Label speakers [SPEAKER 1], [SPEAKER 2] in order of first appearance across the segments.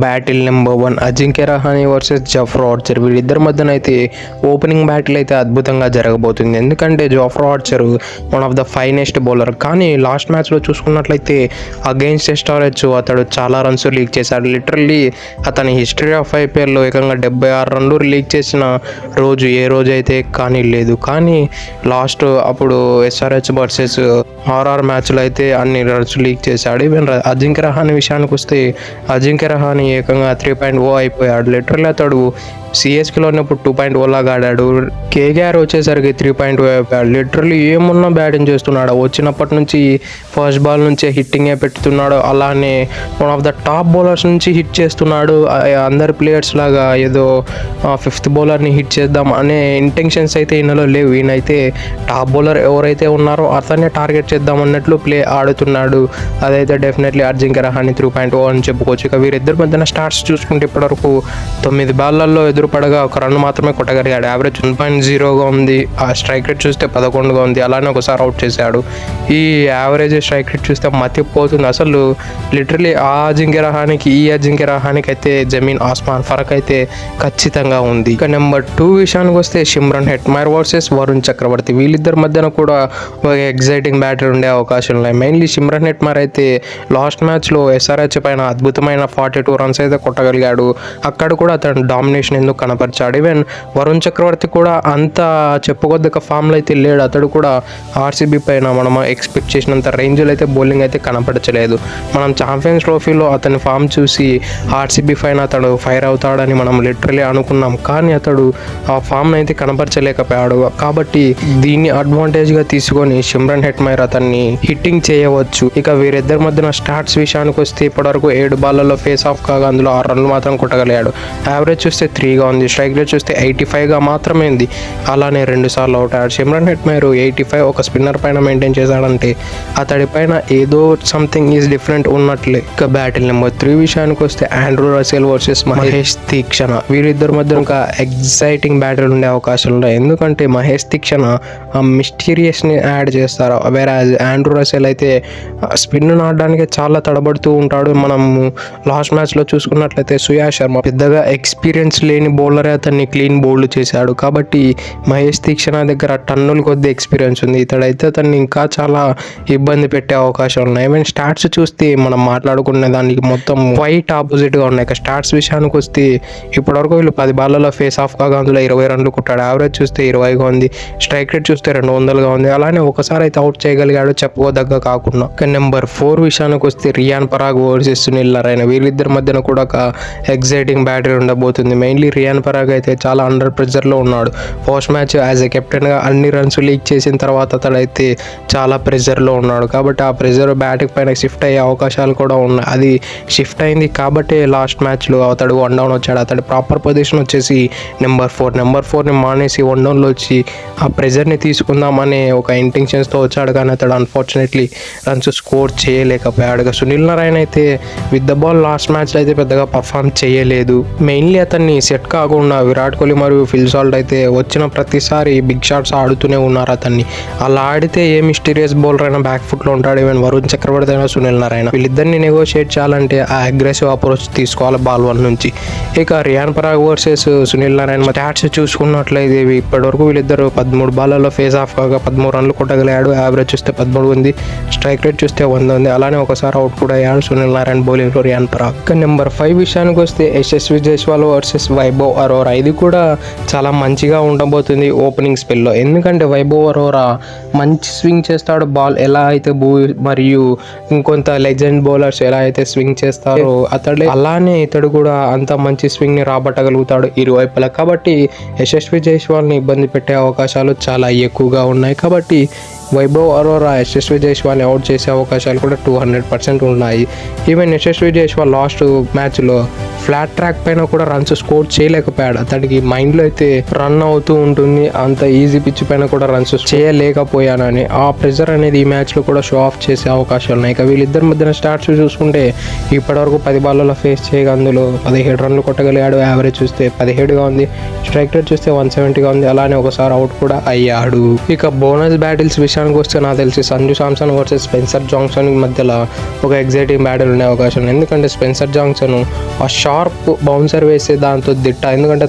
[SPEAKER 1] Battle number 1 Ajinkya Rahane versus Jofra Archer. వీళ్ళిద్దరి మధ్యన అయితే ఓపెనింగ్ బ్యాటిల్ అయితే అద్భుతంగా జరగబోతుంది. ఎందుకంటే Jofra Archer one of the finest bowler. కానీ లాస్ట్ మ్యాచ్లో చూసుకున్నట్లయితే అగెయిన్స్ట్ ఎస్ఆర్హెచ్ అతడు చాలా రన్స్ లీక్ చేశాడు. లిటరల్లీ అతని హిస్టరీ ఆఫ్ ఐపీఎల్లో ఏకంగా 76 రన్లు లీక్ చేసిన రోజు ఏ రోజు అయితే కానీ లేదు. కానీ లాస్ట్ అప్పుడు ఎస్ఆర్హెచ్ వర్సెస్ ఆర్ఆర్ మ్యాచ్లో అయితే అన్ని రన్స్ లీక్ చేశాడు. ఈవెన్ అజింక్య రహానే విషయానికి వస్తే అజింక్య రహానే ఏకంగా 3.0 అయిపోయాడు. లిటరల్లీ అతడు సిఎస్కేలో ఉన్నప్పుడు 2.0 లాగా ఆడాడు. కేకేఆర్ వచ్చేసరికి 3.0 అయిపోయాడు. లిటరల్లీ ఏమున్నా బ్యాటింగ్ చేస్తున్నాడు. వచ్చినప్పటి నుంచి ఫస్ట్ బాల్ నుంచే హిట్టింగే పెట్టుతున్నాడు. అలానే one of the top bowlers నుంచి హిట్ చేస్తున్నాడు. అందరి ప్లేయర్స్ లాగా ఏదో 5th బౌలర్ని హిట్ చేద్దాం అనే ఇంటెన్షన్స్ అయితే ఈయనలో లేవు. ఈయనైతే టాప్ బౌలర్ ఎవరైతే ఉన్నారో అతన్నే టార్గెట్ చేద్దాం అన్నట్లు ప్లే ఆడుతున్నాడు. అదైతే డెఫినెట్లీ అజింక్య రహానే 3.0 అని చెప్పుకోవచ్చు. ఇక వీరిద్దరి మధ్యన స్టార్ట్స్ చూసుకుంటే ఇప్పటివరకు 9 బాల్లలో ఎదురుపడగా 1 రన్ మాత్రమే కొట్టగలిగాడు. యావరేజ్ 1.0గా ఉంది. ఆ స్ట్రైక్ రేట్ చూస్తే 11గా ఉంది. అలానే ఒకసారి అవుట్ చేశాడు. ఈ యావరేజ్ స్ట్రైక్ రేట్ చూస్తే మతిపోతుంది. అసలు లిటరలీ ఆ అజింక్య రహానేకి ఈ అజింక్య రహానేకి అయితే జమీన్ ఆస్మాన్ ఫరక్ అయితే ఖచ్చితంగా ఉంది. ఇక నెంబర్ 2 విషయానికి వస్తే సిమ్రన్ హెట్మైర్ వర్సెస్ వరుణ్ చక్రవర్తి. వీళ్ళిద్దరి మధ్యన కూడా ఒక ఎగ్జైటింగ్ బ్యాటర్ ఉండే అవకాశం ఉన్నాయి. మెయిన్లీ సిమ్రన్ హెట్మైర్ అయితే లాస్ట్ మ్యాచ్లో ఎస్ఆర్హెచ్ పైన అద్భుతమైన 42 రన్స్ అయితే కొట్టగలిగాడు. అక్కడ కూడా అతను డామినేషన్ ఎందుకు కనపరిచాడు. ఈవెన్ వరుణ్ చక్రవర్తి కూడా అంత చెప్పుకోదగ్గ ఫామ్లో అయితే లేడు. అతడు కూడా ఆర్సీబీ పైన మనం ఎక్స్పెక్ట్ చేసినంత రేంజ్లో అయితే బౌలింగ్ అయితే కనపరచలేదు. మనం ఛాంపియన్స్ ట్రోఫీలో అతని ఫామ్ చూసి ఆర్సీబీ పైన అతడు ఫైర్ అవుతాడని మనం లిటరలీ అనుకున్నాం. కానీ అతడు ఆ ఫామ్ అయితే కనపరచలేకపోయాడు. కాబట్టి దీన్ని అడ్వాంటేజ్గా తీసుకొని సిమ్రన్ హెట్మైర్ అతన్ని హిట్టింగ్ చేయవచ్చు. ఇక వీరిద్దరి మధ్యన స్టార్ట్స్ విషయానికి వస్తే ఇప్పటివరకు 7 బాల్లలో ఫేస్ ఆఫ్ కాగా అందులో 6 రన్లు మాత్రం కొట్టగలిగాడు. యావరేజ్ చూస్తే 3గా ఉంది. స్ట్రైక్ రేట్ చూస్తే 85గా మాత్రమే ఉంది. అలానే 2 సార్లు అవుట్ అయ్యాడు. సిమ్రన్ హెట్మైర్ 85 ఒక స్పిన్నర్ పైన మెయింటైన్ చేశాడంటే అతడి పైన ఏదో సంథింగ్ ఈజ్ డిఫరెంట్ ఉన్నట్లే. ఇక బ్యాటిల్ నెంబర్ 3 విషయానికి వస్తే ఆండ్రూ రసెల్ వర్సెస్ మహేష్ తీక్షణ. వీరిద్దరి మధ్య ఒక ఎగ్జైటింగ్ బ్యాటిల్ ఉండే అవకాశాలు ఉన్నాయి. ఎందుకంటే మహేష్ తీక్షణ ఆ మిస్టీరియస్ని యాడ్ చేస్తారు. వేరే ఆండ్రూ రసెల్ అయితే స్పిన్ ఆడడానికి చాలా తడబడుతూ ఉంటాడు. మనం లాస్ట్ మ్యాచ్లో చూసుకున్నట్లయితే సుయాష్ శర్మ పెద్దగా ఎక్స్పీరియన్స్ లేని బౌలరే అతన్ని క్లీన్ బౌల్డ్ చేశాడు. కాబట్టి మహేష్ తీక్షణ దగ్గర టన్నుల కొద్ది ఎక్స్పీరియన్స్ ఉంది. ఇతడైతే అతన్ని ఇంకా చాలా ఇబ్బంది పెట్టే అవకాశం ఉన్నాయి. ఈవెన్ స్టాట్స్ చూస్తే మనం మాట్లాడుకునే దానికి మొత్తం క్వైట్ ఆపోజిట్గా ఉన్నాయి. ఇక స్టాట్స్ విషయానికి వస్తే ఇప్పటివరకు వీళ్ళు 10 బాల్లలో ఫేస్ ఆఫ్ కాగా అందులో 20 రన్లు కొట్టాడు. యావరేజ్ చూస్తే 20గా ఉంది. స్ట్రైక్ రేట్ చూస్తే 200గా ఉంది. అలానే ఒకసారి అయితే అవుట్ చేయగలిగాడు చెప్పుకోదగ్గ కాకుండా. ఇక నెంబర్ 4 విషయానికి వస్తే రియాన్ పరాగ్ వర్సెస్ సునీల్ నారాయణ. వీళ్ళిద్దరి మధ్యన కూడా ఒక ఎగ్జైటింగ్ బ్యాటరీ ఉండబోతుంది. మెయిన్లీ రియాన్ పరాగ్ అయితే చాలా అండర్ ప్రెజర్లో ఉన్నాడు. ఫస్ట్ మ్యాచ్ యాజ్ ఎ కెప్టెన్గా అన్ని రన్స్ లీక్ చేసిన తర్వాత అతడైతే చాలా ప్రెజర్లో ఉన్నాడు. కాబట్టి ఆ ప్రెజర్ బ్యాటింగ్ పైన షిఫ్ట్ అయ్యే అవకాశాలు కూడా ఉన్నాయి. అది షిఫ్ట్ అయింది కాబట్టి లాస్ట్ మ్యాచ్లో అతడు 1 డౌన్ వచ్చాడు. అతడి ప్రాపర్ పొజిషన్ వచ్చేసి నెంబర్ 4ని మానేసి 1 డౌన్లో వచ్చి ఆ ప్రెజర్ని తీసుకుందామనే ఒక ఇంటెన్షన్స్తో వచ్చాడు. కానీ అతడు అన్ఫార్చునేట్లీ రన్స్ స్కోర్ చేయలేకపోయాడు. ఇక సునీల్ నారాయణ అయితే విత్ ద బాల్ లాస్ట్ మ్యాచ్లో అయితే పెద్దగా పర్ఫామ్ చేయలేదు. మెయిన్లీ అతన్ని సెట్ కాకుండా విరాట్ కోహ్లీ మరియు ఫిల్ సాల్ట్ అయితే వచ్చిన ప్రతిసారి బిగ్ షాట్స్ ఆడుతూనే ఉన్నారు అతన్ని. అలా ఆడితే ఏ మిస్టీరియస్ బౌలర్ అయినా బ్యాక్ ఫుట్లో ఉంటాడు. ఈవెన్ వరుణ్ చక్రవర్తి అయినా సునీల్ నారాయణ వీళ్ళిద్దరిని నెగోషియేట్ చేయాలంటే ఆ అగ్రెసివ్ అప్రోచ్ తీసుకోవాలి బాల్ 1 నుంచి. ఇక రియాన్ పరాగ్ వర్సెస్ సునీల్ నారాయణ స్టాట్స్ చూసుకున్నట్లయితే ఇప్పటివరకు వీళ్ళిద్దరు 13 బాల్లలో ఫేస్ ఆఫ్ కాగా 13 రన్లు కొట్టగలిగాడు. యావరేజ్ చూస్తే 13 ఉంది. స్ట్రైక్ రేట్ చూస్తే 100 ఉంది. అలానే ఒకసారి అవుట్ కూడా అయ్యాడు సునీల్ నారాయణ బౌలింగ్లో రియాన్ పరాగ్. ఇక నెంబర్ 5 విషయానికి వస్తే యశస్వి జైస్వాల్ వర్సెస్ వైభవ్ అరోరా. ఇది కూడా చాలా మంచిగా ఉండబోతుంది ఓపెనింగ్ స్పెల్లో. ఎందుకంటే వైభవ్ అరోరా మంచి స్వింగ్ చేస్తాడు. బాల్ ఎలా అయితే మరియు ఇంకొంత లెజెండ్ బౌలర్స్ ఎలా అయితే స్వింగ్ చేస్తారో అతడే అలానే ఇతడు కూడా అంత మంచి స్వింగ్ని రాబట్టగలుగుతాడు ఇరువైపులా. కాబట్టి యశస్వి జైస్వాల్ని ఇబ్బంది పెట్టే అవకాశాలు చాలా ఎక్కువగా ఉన్నాయి. కాబట్టి వైభవ్ అరోరా యశస్వి జైస్వాల్ని అవుట్ చేసే అవకాశాలు కూడా 200% ఉన్నాయి. ఈవెన్ యశస్వి జైస్వాల్ లాస్ట్ మ్యాచ్లో ఫ్లాట్ ట్రాక్ పైన కూడా రన్స్ స్కోర్ చేయలేకపోయాడు. అతడికి మైండ్లో అయితే రన్ అవుతూ ఉంటుంది, అంత ఈజీ పిచ్ పైన కూడా రన్స్ చేయలేకపోయానని. ఆ ప్రెజర్ అనేది ఈ మ్యాచ్లో కూడా షో ఆఫ్ చేసే అవకాశాలు ఉన్నాయి. ఇక వీళ్ళిద్దరి మధ్యన స్టార్ట్స్ చూసుకుంటే ఇప్పటివరకు 10 బాల్లో ఫేస్ చేయగా అందులో 17 రన్లు కొట్టగలిగాడు. యావరేజ్ చూస్తే 17గా ఉంది. స్ట్రైక్ రేట్ చూస్తే 170గా ఉంది. అలానే ఒకసారి అవుట్ కూడా అయ్యాడు. ఇక బోనస్ బ్యాటిల్స్ విషయానికి వస్తే నాకు తెలిసి Sanju Samson versus Spencer Johnson మధ్యలో ఒక ఎగ్జైటింగ్ బ్యాటిల్ ఉండే అవకాశం ఉంది. ఎందుకంటే స్పెన్సర్ జాన్సన్ ఆ షార్ప్ బౌన్సర్ వేసే దాంతో దిట్ట. ఎందుకంటే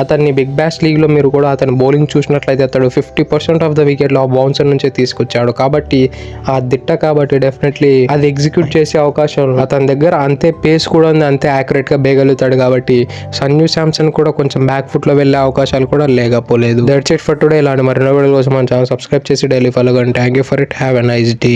[SPEAKER 1] అతన్ని బిగ్ బ్యాష్ లీగ్లో మీరు కూడా అతని బౌలింగ్ చూసినట్లయితే అతడు 50% ఆఫ్ ద వికెట్లో ఆ బౌన్సర్ నుంచే తీసుకొచ్చాడు. కాబట్టి ఆ దిట్ట కాబట్టి డెఫినెట్లీ అది ఎగ్జిక్యూట్ చేసే అవకాశం అతని దగ్గర అంతే పేస్ కూడా ఉంది, అంతే యాక్యురేట్గా వేయగలుగుతాడు. కాబట్టి సంజు శాంసన్ కూడా కొంచెం బ్యాక్ ఫుట్లో వెళ్ళే అవకాశాలు కూడా లేకపోలేదు. That's it for today. ఇలాంటి మరిన్ని వీడియోల కోసం మన ఛానల్ సబ్స్క్రైబ్ చేసి డైలీ ఫాలో కండి. Thank you for it. Have a nice day.